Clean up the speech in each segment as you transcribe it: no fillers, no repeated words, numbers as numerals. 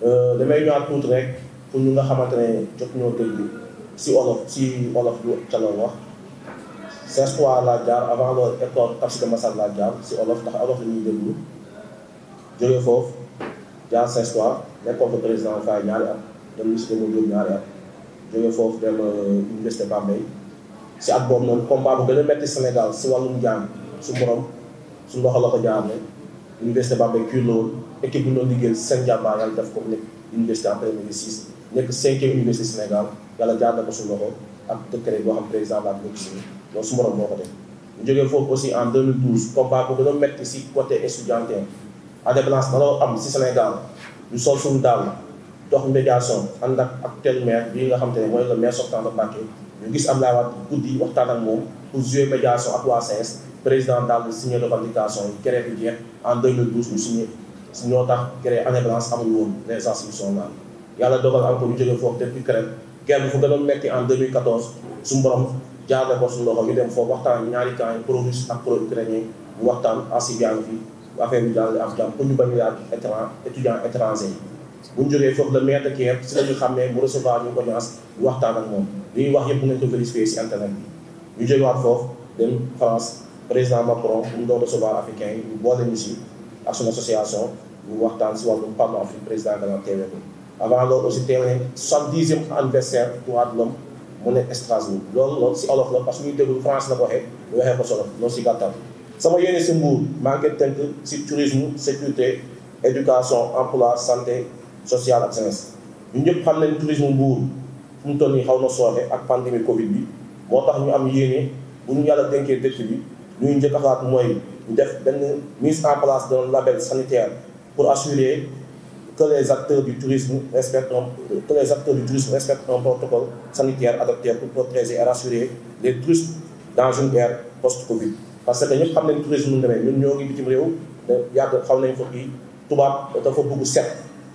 damay ñëwaat tuuti rek pour ñu nga xamante ne jot ñoo dégg si olof du ca la wax CES3 laa jaar avant loolu école Tafsir de Massal laa jaar si olof ndax olof la ñuy déglu jógee foofu jaar CES3 nekkoon fa président Faye ñaari at dem lycée Demba Diop ñaari at jógee foofu dem université Bambey si at boobu noonu combat bu gën a métti Sénégal si wàllum jàng su borom su loxo la ko jaarale université Bambey kii la woon équipe bu ñu doon liggéeyal seen jàmbaar yàlla def ko nekk université en 2006 nekk 5e université Sénégal yàlla jaar na ko su loxo ak décret boo xam président la ko signé loolu su borom moo ko def. ñu jógee foofu aussi en 2012 combat bu gën a métti si côté étudiantin année blanche daloo am si Sénégal ñu sol suñu daal dox médiation ànd ak actuel maire bii nga xam te ne mooy le maire sortant de Mbacké ñu gis Abdoulaye Wade guddi waxtaan ak moom pour jouer médiation ak waa CS président daal di signé revendication yi grève bi jeex en 2012 ñu signé si ñoo tax grève année blanche amul woon les institutions là yàlla dogal encore ñu jógee foofu depuis crème guerre bu fa gënoon metti en 2014 suñu borom jaarale ko suñu loxo ñu dem foofu waxtaan ñaari camp yi pro russe ak pro ukrainien bu waxtaan asibia fi affaire bi daal di am jàmm pour ñu bañ a étudiant étranger yi bu ñu jógee foofu le maire de Kiev si la ñu xam ne mu recevoir ñu audience waxtaan ak moom li ñuy wax yëpp mën nañu ko vérifier si internet bi ñu jógewaat foofu dem France président Macron bu ñu doon recevoir africain yi ñu boole ñu si ak suñu association ñu waxtaan si wàllum Parlement Afrique président de la TV avant loolu aussi teew nañ 70e anniversaire droit de l'homme mu nekk Strasbourg loolu si olof la parce que ñuy déglu France la ko waxee ñu waxee ko solof loolu si gàttal sama yéene si Mbour maa ngi tënk si tourisme sécurité éducation emploi santé sociale ak jeunesse ñun ñëpp xam nañ tourisme Mbour fu mu toll nii xaw na sooxe ak pandémie Covid bi moo tax ñu am yéene bu ñu yàlla dénkee dëkk bi ñuy njëkk a xalaat mooy ñu def benn mise en place d'un label sanitaire pour assurer que les acteurs du tourisme respectent un protocole sanitaire adapté pour protéger et rassurer les touristes dans une ère post-Covid. parce que ñëpp xam nañ tourisme nu demee ñun ñoo ngi bitim réew yàgg xaw nañ fa kii tubaab dafa bëgg set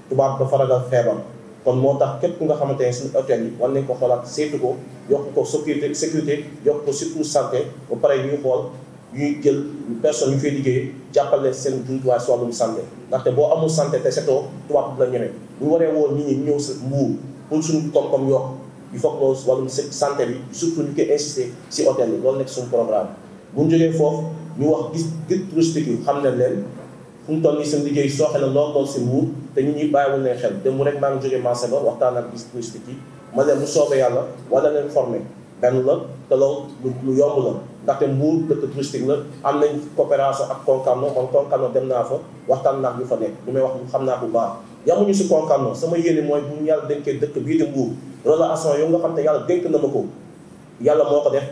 tubaab dafa ragal feebar kon moo tax képp ku nga xamante ne suñu hôtel yi war nañ ko xoolaat saytu ko yokk ko sécurité yokk ko surtout santé ba pare ñuy xool ñuy jël personnes yu fay liggéey jàppale seen jumtuwaay si wàllum santé ndaxte boo amul santé te setoo tubaab la ñeme bu waree woon nit ñi ñëw sa Mbuur pour suñu koom-koom yokk il faut que loolu wàllum santé bi surtout ñu koy insister si hôtel yi loolu nekk suñu programme bu ñu jógee foofu ñu wax gis touristique yi xam ne leen fu mu toll nii seen liggéey sooxe na lool si Mbuur te ñu ñuy bàyyiwul leen xel dem rek maa ngi jógee marché ba waxtaan ak gis touristique yi ma leen bu soobee yàlla wala leen formé benn la te loolu lu yomb la ndaxte Mbuur dëkk touristique la am nañ coopération ak Concarneau man Concarneau dem naa fa waxtaan naa ñu fa nekk li may wax xam naa bu baax yamuñu si Concarneau sama yéene mooy bu ñu yàlla dénkee dëkk bii di Mbuur relation yoo nga xam ne yàlla dénk na ma ko yàlla moo ko def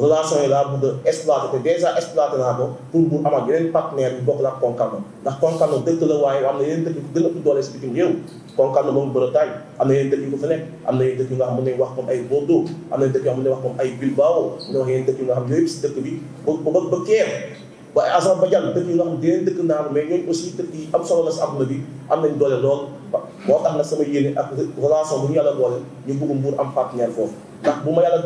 relation yi laa bëgg a exploité te déjà exploité naa ko pour mu amaat yeneen partenaire yu bokk la ak Concarneau ndax Concarneau dëkk la waaye am na yeneen dëkk yu gën a ëpp doole si bitim réew Concarneau moom Bretagne am na yeneen dëkk yu ko fa nekk am na yeneen dëkk yu nga xam mën nañ wax comme ay Bordeaux am na dëkk yoo xam mën nañ wax comme ay Bilbao mën nañ wax yeneen dëkk yu nga xam yooyu si dëkk bi ba Kiev ba Azerbaïdjan dëkk yu nga xam yeneen dëkk naan mais ñooñu aussi dëkk yi am solo la si àdduna bi am nañ doole lool moo tax nag sama yéene ak relation bu ñu yàlla boole ñu bëgg Mbuur am partenaire foofu ndax bu ma yàlla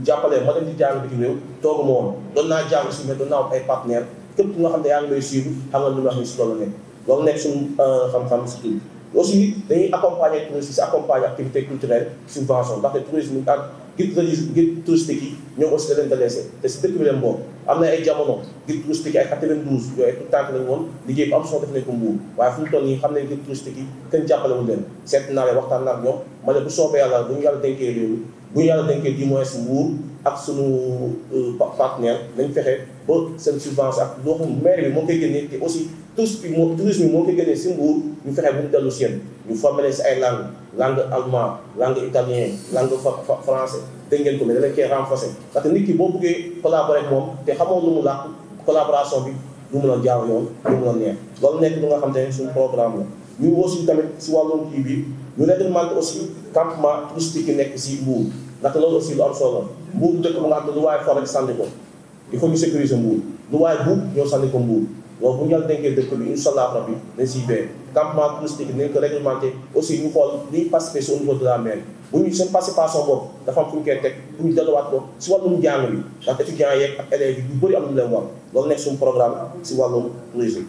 jàppalee ma dem di jàng bitim réew toogu ma woon doon naa jàng si mais doon naa am ay partenaire képp ku nga xam ne yaa ngi may suivre xam nga lu wax ni si loolu nekk loolu nekk suñu xam-xam si tur aussi dañuy accompagner touristes si accompagner activité culturelle subvention ndaxte tourisme ak guide touristique yi ñoom aussi da leen daleese te si dëkk bi leen boobu am na ay jamono guide touristique yi ay 92 yooyu tout tànk lañ woon liggéey bu am solo def nañ ko Mbuur waaye fu mu toll nii xam nañ guide touristique yi kenn jàppalewul leen seet naa leen waxtaan naa ak ñoom ma ne bu soobee yàlla bu ñu yàlla dénkee réew mi bu ñu yàlla dénkee du moins Mbuur ak suñu partenaire nañ fexe ba seen subvention ak loo xam maire bi moo koy génnee te aussi tourisme bi moo koy génnee si Mbuur ñu fexe bu ñu dellu seen ñu formé leen si ay langue allemand langue italien langue français dégg ngeen ko mais danañ koy renforcer parce que nit ki boo bëggee collaborer ak moom te xamoo lu mu làkk collaboration bi du mun a jaar yoon du mun a neex loolu nekk lu nga xam te ne suñu programme la ñu aussi tamit si wàllum kii bi ñu réglementé aussi campement touristique yi nekk si Mbuur ndaxte loolu aussi lu am solo la Mbuur dëkk bu nga xam ne lu waaye for rek sànni ko il faut ñu sécuriser Mbuur lu waaye buub ñoo sànni ko Mbuur loolu bu ñu yàlla dénkee dëkk bi incha allah rabbi dañ siy veillé campement touristique nañ ko réglementé aussi ñu xool liy participer au niveau de la mairie bu ñu seen participation boobu dafa am fu ñu koy teg pour ñu delluwaat ko si wàllum jàng bi ndax étudiants yeeg ak élèves yi yu bëri am lu leen war loolu nekk suñu programme si wàllum tourisme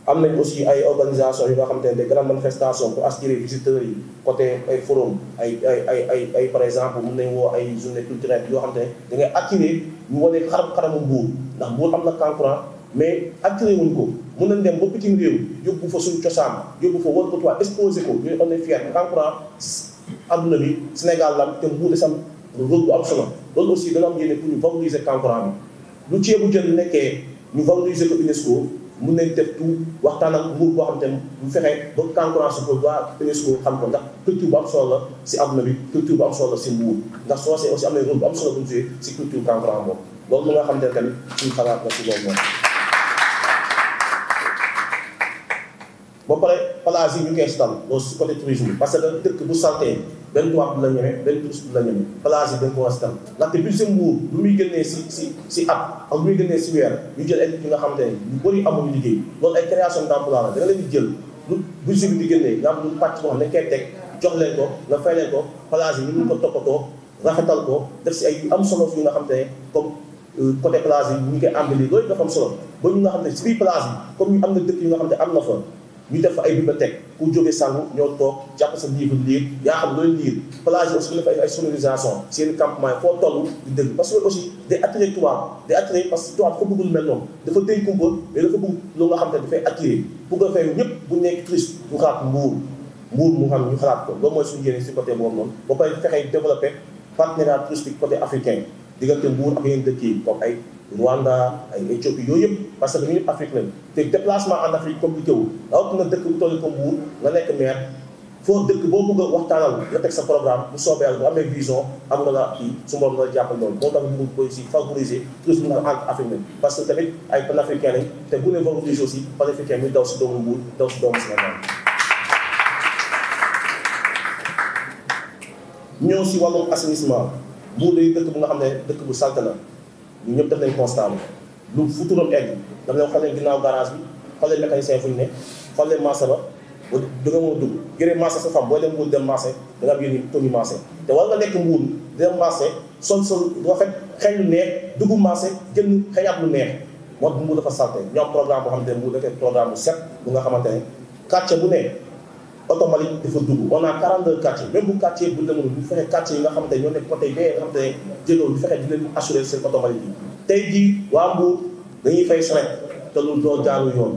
am nañ aussi ay organisations yi nga xamante ne des grandes manifestations pour attirer visiteurs yi côté ay forum ay par exemple mun nañ woo ay journée culturelle yoo xamante ne da ngay attirer ñu wane xaramu Mbour ndax Mbour am na Kankourang mais attiré wuñ ko mun nañ dem ba bitim réew yóbbu fa suñu cosaan yóbbu fa war ko tubaab exposé ko ñu on est fier Kankourang adduna bi Sénégal la te Mbour desam rôle bu am solo loolu aussi dana am yéene pour ñu valoriser Kankourang bi lu ceebu jën nekkee ñu valoriser ko UNESCO mun nañ def tout waxtaan ak Mbour boo xam te bu fexee ba Kankourang su ko waa UNESCO xam ko ndax culture bu am solo la si adduna bi culture bu am solo la si Mbour ndax soosé aussi am na rôle bu am solo bu ñu joué si culture Kankourang boobu loolu mu nga xam te ne tamit suñu xalaat la si loolu moom. ba pare plage yi ñu koy sital loolu si côté tourisme bi parce que dëkk bu saltee benn tubaab du la ñeme benn touriste du la ñeme plage yi dañ ko war a sital ndaxte budget Mbour lu muy génnee si at ak lu muy génnee si weer ñu jël ay nit ñi nga xamante ne ñu bëri amuñu liggéey loolu ay création d'emploi la da nga leen di jël lu budget bi di génnee nga am lu pàcc boo xam ne koy teg jox leen ko nga fay leen ko plage yi ñu mun ko toppatoo rafetal ko def si ay am solo yu nga xamante ne comme côté plage yi ñu koy embellir loolu dafa am solo ba ñu nga xam ne si biir plage yi comme ñu am na dëkk yu nga xam ne am na fa ñu def ay bibliothèque pour jógee sangu ñoo toog jàpp sa livre lire yaa xam looy lire plage yi aussi ñu def ay sonorisation seen campement foo toll di dëgg parce que aussi day attiré tubaab day attiré parce que tubaab dafa bëggul mel noonu dafa déy kumpa mais dafa bëgg lu nga xam ne dafay attiré pour nga fay ñëpp bu nekk touriste ñu xalaat Mbour mu xam ñu xalaat ko loolu mooy suñu yéene si côté boobu noonu ba pare fexee développé partenariat touristique côté africain diggante Mbour ak yeneen dëkk yi comme ay Rwanda ay Éthiopie yooyu yëpp parce que ñu ñëpp Afrique lañ te déplacement en Afrique compliqué wu rawatina dëkk bu toll comme Mbour nga nekk maire foo dëkk boo bëgg a waxtaanal nga teg sa programme bu soobee yàlla bu amee vision am nga la kii su moom nga jàppal loolu moo tax ñu koy si favoriser tourisme nga entre Afrique lañ parce que tamit ay panafricain lañ te bu ne valoriser aussi panafricain muy daw si doomu Mbour daw si doomu Sénégal ñëw si wàllum assainissement Mbour day dëkk bu nga xam ne dëkk bu salte la ñu ñëpp def nañ constat lu futuram egg dama leen xoolee ginnaaw garage bi xoolee mécanicien fu ñu ne xoolee marché ba da nga mën a dugg gëree marché sa fam booy dem Mbour dem marché da nga am yéen toni marché te war nga nekk Mbour dem marché sol rafet xeeñ lu neex dugg marché jënd xëyaat lu neex moo tax Mbour dafa salte ñoom programme boo xamante ne Mbour dafay programme bu set bu nga xamante ne quartier bu ne automatique dafa dugg on a 42 quartiers même bu quartier bu demul bu fekkee quartier yi nga xamante ne ñoo nekk côté bee nga xamante ne jëloo bu fekkee di leen assurer seen automatique bi tey jii waa Mbour dañuy fay saret te lu doo jaaru yoon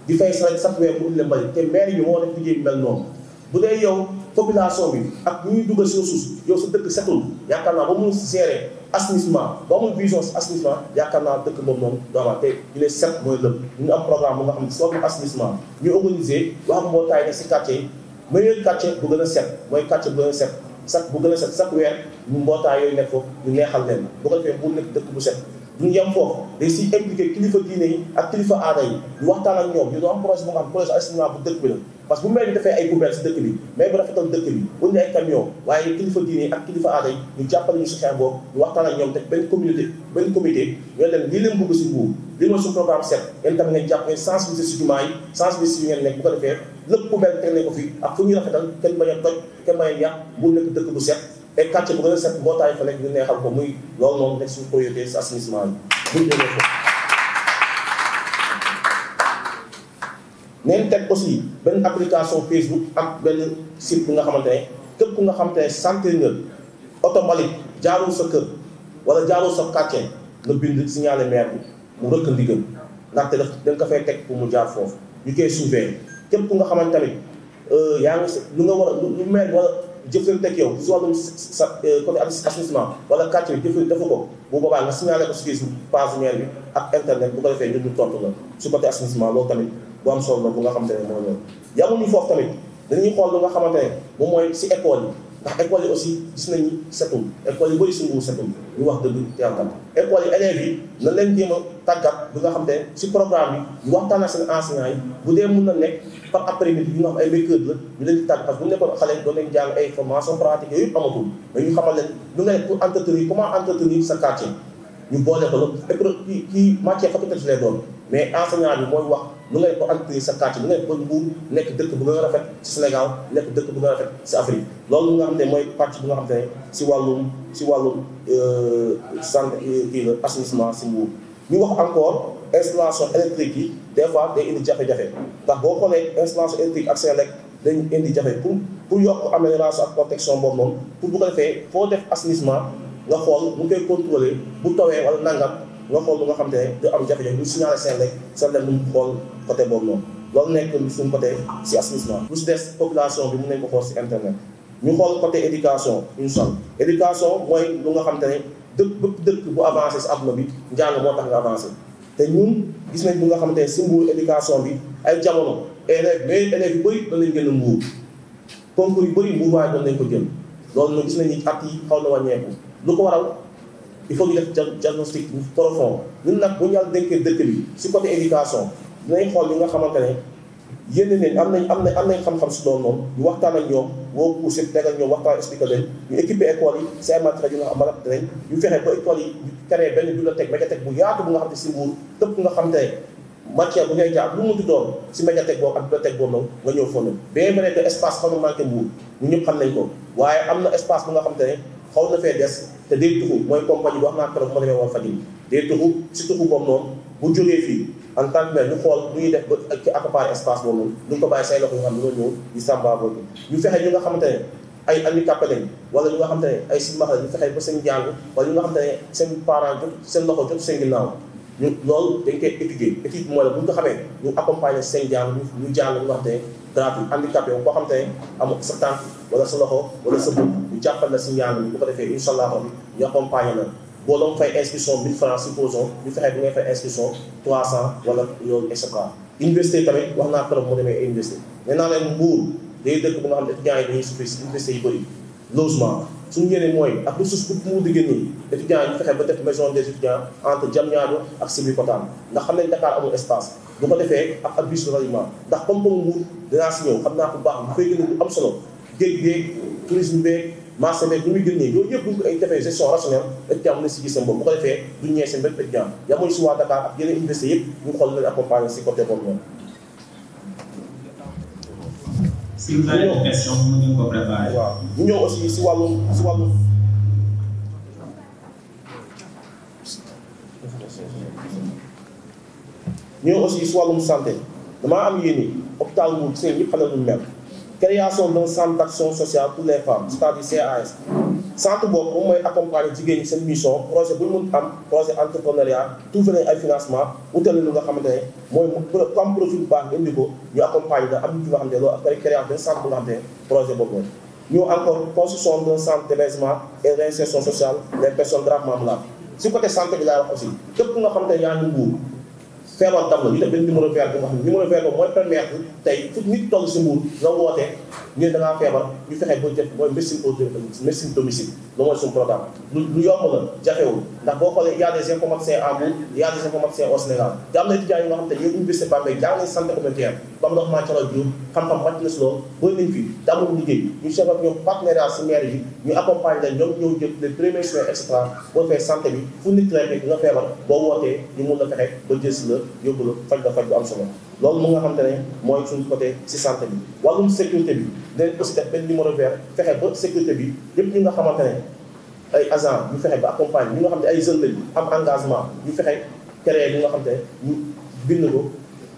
di fay saret chaque weer pour leen bari te maire bi moo def liggéey bi mel noonu bu dee yow population bi ak ñu ñuy dugal si suuf yow sa dëkk setul yaakaar naa ba mun gérer assainissement ba mun vision si assainissement yaakaar naa dëkk boobu noonu doomaa te ñu ne set mooy lépp ñu am programme bu nga xam ne si wàllu assainissement ñu organiser wax mbootaay ne si quartier yi meilleur quartier bu gën a set mooy quartier bu gën a set bu gën a set chaque weer ñu mbootaay yooyu nekk foofu ñu neexal leen bu ko defee bu nekk dëkk bu set duñu yem foofu day si impliqué kilifa diine yi ak kilifa aada yi ñu waxtaan ak ñoom ñu doon am projet bu nga xam projet assainissement bu dëkk bi la parce que bu mel ni dafay ay poubelle si dëkk bi mais bu rafetal dëkk bi bu ñu ay camion waaye kilifa diine yi ak kilifa aada yi ñu jàppale ñu si xeex boobu ñu waxtaan ak ñoom te benn comité ñoo leen lii leen bëgg si Mbour lii mooy suñu programme set yéen tamit ngeen jàpp ngeen sensibiliser si jumaa yi sensibiliser si ngeen nekk bu ko defee lépp poubelle teg nañ ko fi ak fu ñuy rafetal kenn bañ a toj kenn bañ a yàq bu nekk dëkk bu set et quartier bu gën a set mbootaay fa nekk ñu neexal ko muy loolu noonu nekk suñu priorité si assainissement bi buñ jógee foofu neen teg aussi benn application Facebook ak benn site bu nga xamante ne képp ku nga xamante ne santé nga automatique jaarul sa kër wala jaarul sa quartier nga bind signalé maire bi mu rëkk ndigal ndaxte daf da nga ko fay teg pour mu jaar foofu ñu koy surveiller képp ku nga xamante tamit yaa ngi lu nga war a lu maire wala jëflante ak yow si wàllum sa côté assainissement wala quartier bi defu ko bu boobaa nga signalé ko si page maire bi ak internet bu ko defee ñun ñu tontu la su côté assainissement loolu tamit bu am solo la bu nga xamante ne moo ñëw yamuñu foofu tamit dañuy xool lu nga xamante ne moom mooy si école yi ndax école yi aussi gis nañu setul école yi bëri si Mbour setul ñu wax dëgg te yàlla école yi élèves yi na leen jéem a tàggat bi nga xamante ne si programme bi ñu waxtaan ak seen enseignants yi bu dee mun na nekk par après midi yi nga xam ay mercredi la ñu leen di tàgg parce que bu ñu nekkoon xale doon nañ jàng ay formation pratique yooyu yëpp amatul mais ñu xamal leen lu nga nekk pour entretenir comment entretenir sa quartier ñu boole ko la kii matière facultative lay doon mais enseignant bi mooy wax lu ngay ko entretenir sa quartier lu ngay ko Mbour nekk dëkk bu gën a rafet ci Sénégal nekk dëkk bu gën a rafet ci Afrique loolu nga xam ne mooy partie bu nga xam ne si wàllum santé kii la assainissement si Mbour ñu wax encore installation électrique yi des fois day indi jafe-jafe ndax boo xoolee installation électrique ak Senelec dañ indi jafe pour yokk amélioration ak protection boobu noonu pour bu ko defee foo def assainissement nga xool mu koy contrôler bu tawee wala nangam nga xool lu nga xam te ne du am jafe-jafe ñu signalé Senelec mu xool côté boobu noonu loolu nekk suñu côté si assainissement. lu si des population bi mun nañ ko xool si internet ñu xool côté éducation une sol éducation mooy lu nga xam te ne dëkk bu avancé si adduna bi njàng moo tax nga avancé te ñun gis nañ bu nga xamante ne si Mbour éducation bi ay jamono élèves yu bëri doon nañ gën a Mbour concours yu bëri Mbour waaye doon nañ ko jël loolu nag gis nañ ni at yi xaw na wàññeeku lu ko waral il faut ñu def diagnostic bu profond ñun nag bu ñu yàlla dénkee dëkk bi si côté éducation dinañ xool li nga xamante ne yéen nañ am nañ xam-xam si doon noonu ñu waxtaan ak ñoom woo poussé tegal ñoom waxtaan expliqué leen ñu équipé école yi si ay matériels yu nga xam ne dinañ ñu fexe ba école yi ñu créé benn bibliothèque médiathèque bu yaatu bu nga xam ne si Mbour tëpp nga xam ne matière bu ngay jaar lu mu munti doon si médiathèque boobu ak bibliothèque boobu noonu nga ñëw fóon bien vrai que espace xaw na manqué Mbour ñu ñëpp xam nañ ko waaye am na espace bu nga xam te ne xaw na fee des te day tuxu mooy compagnie bi wax naa keroog ma demee woon Fadil day tuxu si tuxu boobu noonu bu jógee fii en tant que maire ñu xool lu ñuy def ba ci accaparer espace boobu noonu duñ ko bàyyi say loxo nga xam ne ñoo ñëw di sàmba boobu ñu fexe ñu nga xamante ne ay handicapé lañ wala ñu nga xamante ne ay silmaxa la ñu fexe ba seen jàng wala ñu nga xamante ne seen parents jot seen loxo jot seen ginnaaw ñu loolu dañ koy étudier étude mooy la bu ñu ko xamee ñu accompagner seen jàng ñu jàng ñu nga xamante ne gratuit handicapé koo xamante ne amul sa tànk wala sa loxo wala sa bët ñu jàppal la si njàng bi bu ko defee incha allah bi ñu accompagner la boo doon fay inscription 1000 francs supposons ñu fexe bi ngay fay inscription 300 wala loolu et cetera. université tamit wax naa keroog mu demee université nee naa leen Mbour day dëkk bu nga xam ne étudiants yi dañuy souffrir si université yu bëri logement suñu yéene mooy ak ressource bu mu diggée nii étudiants yi ñu fexe ba def maison des étudiants entre Diamniadio ak Sébikotane ndax xam nañ Dakar amul espace bu ko defee ak bus de ralliement ndax comme Mbour dinaa si ñëw xam naa ko baax bu fay gën a lu am solo géej beeg tourisme beeg marché beeg bu muy génnee yooyu yëpp bu ñu ko ay defee gestion rationnelle étudiant mën na si gis seen bopp bu ko defee duñ ñëwee seen bépp étudiant yamuñ si waa Dakar ak yeneen université yëpp ñu xool leen accompagner si côté boobu noonu. Si vous avez des questions, vous pouvez vous préparer. waaw ñu ñëw aussi si wàllum santé damaa am yéene hôpital Mbour seen ñëpp xam na lu mel création d'un centre d'action sociale pour les femmes c'est-à-dire CAS centre boobu moom mooy accompagner jigéen ñi seen mission projet bu ñu mën am projet entrepreneuriat trouver nañ ay financement wutal lu nga xamante ne mooy comme profil bu baax nga indi ko ñu accompagner da am ci nga xam ne loolu après création d'un centre bu nga xam ne projet boobu la ñu encore construction d'un centre d'hébergement et réinsertion sociale des personnes gravement malades si côté santé bi laay wax aussi képp nga xamante ne yaa ngi Mbour feebar dam la ñu def benn numéro vert bi nga xam ne numéro vert boobu mooy permettre tey fu nit toll si Mbour nga wootee ñu ne da ngaa feebar ñu fexe ba def mooy médecine domicile loolu mooy suñu programme lu yomb la jafewul ndax boo xoolee y a des informaticiens à Mbour y a des informaticiens au Sénégal te am na étudiants yi nga xam te ñoom université Bambey jàng nañ santé communautaire ba am ndox maa calo Diouf xam-xam wàcc na si loolu bëri nañ fi te amul liggéey ñu chef ak ñoom partenariat si maire yi ñu accompagner leen ñoom ñëw jël les premiers soins et cetera boo fee santé bi fu nit rek nga feebar boo wootee ñu mun la fexe ba jël si la yóbbu la faj bu am solo loolu mu nga xam te ne mooy suñu côté si santé bi wàllum sécurité bi dinañ aussi def benn numéro vert fexe ba sécurité bi yëpp ñi nga xamante ne ay agent ñu fexe ba accompagne ñi nga xam ne ay jeunes lañu am engagement ñu fexe créer li nga xam te ne ñu bind ko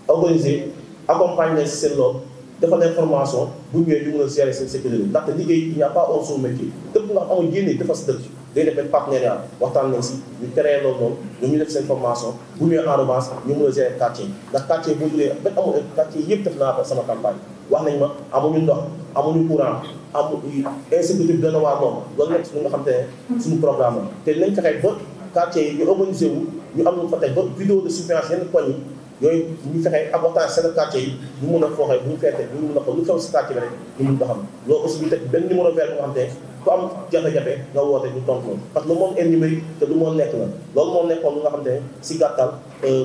organiser accompagne leen si seen loolu defal leen formation bu ñëwee ñu mën a gérer seen sécurité bi ndaxte liggéey il n'y a pas un seul métier dëpp nga xam amul génnee dafa si dëkk day def benn partenariat waxtaan nañ si ñu créé loolu noonu ñoom ñu def seen formation bu ñëwee en revanche ñu mën a gérer quartier yi ndax quartier boo jëlee benn amul quartier yëpp def naa ko sama campagne wax nañ ma amuñu ndox amuñu courant amuñu insécurité bi dana waa moom loolu nekk li nga xam te ne suñu programme la te dinañ fexe ba quartier yi ñu organisé wu ñu am lu fa teg ba vidéo de surveillance yenn koñ yi yooyu ñu fexe ak waxtaan seen quartier yi ñu mun a fooxee bu ñu feete ñu mun a ko lu xew si quartier bi rek ñu mun ko xam loolu aussi ñu teg benn numéro vert bu nga xam te ku am jafe-jafe nga woote ñu tontu parce que le monde est numérique te du moo nekk la loolu moo nekkoon lu nga xam te ne si gàttal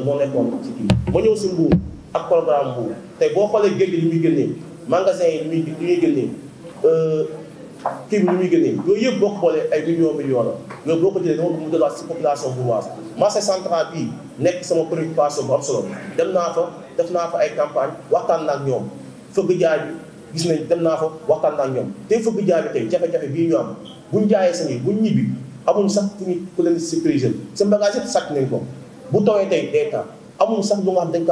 moo nekkoon ci kii ma ñëw si Mbour ak programme Mbour tey boo xoolee géej gi li muy génnee magasin yi li muy génnee kii bi li muy génnee yooyu yëpp boo ko boolee ay millions la yooyu boo ko jëlee dama mu delluwaat si population bourgeoise marché central bii nekk sama préoccupation bu am solo dem naa fa def naa fa ay campagne waxtaan naa ak ñoom fëgg jaay bi gis nañ dem naa fa waxtaan naa ak ñoom te fëgg jaay bi tey jafe-jafe bii ñu am buñ jaayee seen yi buñ ñibbi amuñ sax fu ñu ku leen sécuriser seen bagage yëpp sàcc nañ ko bu tawee tey day taal amuñu sax lu nga xam dañ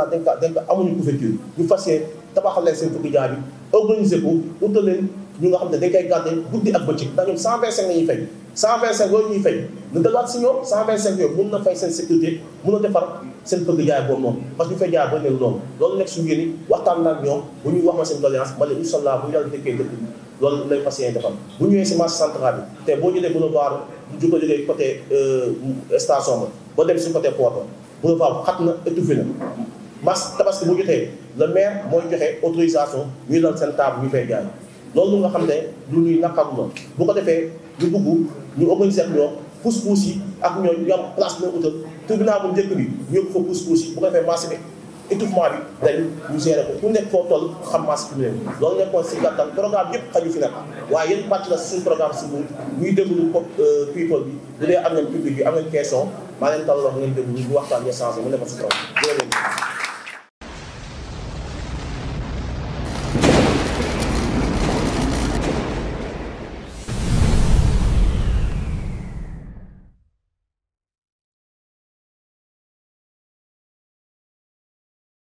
ka amuñu couverture ñu fas yéene tabaxal leen seen fukki jaay bi organiser ko utal leen ñu nga xam ne dañ koy garder guddi ak bëccëg ndax ñun 125 la ñuy fay 125 loolu ñuy fay na delluwaat si ñoom 125 yooyu mun na fay seen sécurité mun na defar seen fukki jaay boobu noonu parce que ñu fay jaay ba neen noonu loolu nekk suñu yéen waxtaan naa ak ñoom bu ñuy wax ma seen doléance ma ne incha allah bu yàlla dëkkee dëkk loolu lay fas yéene defal bu ñëwee si marché central bi te boo jëlee boulevard bu ko jógee côté station ba dem si côté port ba boulevard xat na étouffé na mas tabaski bu jotee le maire mooy joxe autorisation ñuy dal seen table ñu fay jaay loolu nga xam ne lu ñuy naqaru la bu ko defee ñu bugg ñu organiser ak ñoom pousse-pousse yi ak ñoom ñu am place na utal tribunal bu njëkk bi ñu yóbbu fa pousse-pousse yi bu ko defee marché bi étouffement bi dañ ñu gérer ko ku nekk foo toll xam marché bi leen loolu nekkoon si gàttal programme yëpp xaju fi nag waaye yéen pàcc la suñu programme si ñuy déglu people bi bu dee am nañ public bi am nañ question maa leen tal wax ngeen déglu ñu waxtaan ñu changé mu nekk si kaw jërëjëf